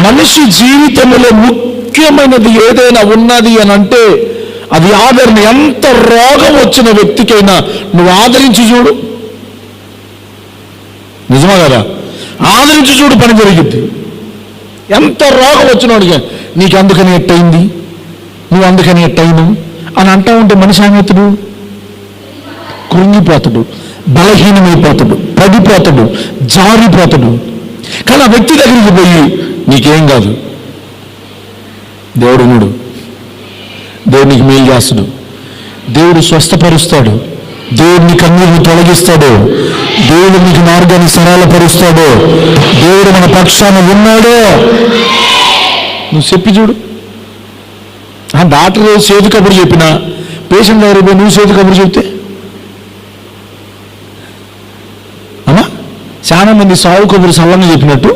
మనిషి జీవితంలో ముఖ్యమైనది ఏదైనా ఉన్నది అని అంటే అది ఆదరణ. ఎంత రోగం వచ్చిన వ్యక్తికైనా నువ్వు ఆదరించి చూడు, నిజమా కదా? ఆదరించి చూడు, పని జరిగింది. ఎంత రోగం వచ్చినోడిగా నీకు అందుకని ఎట్టయింది, నువ్వు అందుకని ఎట్టయిను అని అంటా ఉంటే మనిషి ఏమవుతాడు? కృంగిపోతాడు, బలహీనమైపోతాడు, పడిపోతాడు, జారిపోతాడు. కానీ ఆ వ్యక్తి దగ్గరికి పోయి నీకేం కాదు, దేవుడు ఉన్నాడు, దేవుడు నీకు మేలు చేస్తాడు, దేవుడు స్వస్థపరుస్తాడు, దేవుడు నీ కన్నీరుని తొలగిస్తాడు, దేవుడు నీకు మార్గాన్ని సరళపరుస్తాడు, దేవుడు మన పక్షాన ఉన్నాడు. నువ్వు చెప్పి చూడు. ఆ డాక్టర్ చేతి కబురు చెప్పినా పేషెంట్ దగ్గర పోయి నువ్వు చేతి కబురు చెప్తే అమ్మా, చాలా మంది సాగు కబురు సల్లంగా చెప్పినట్టు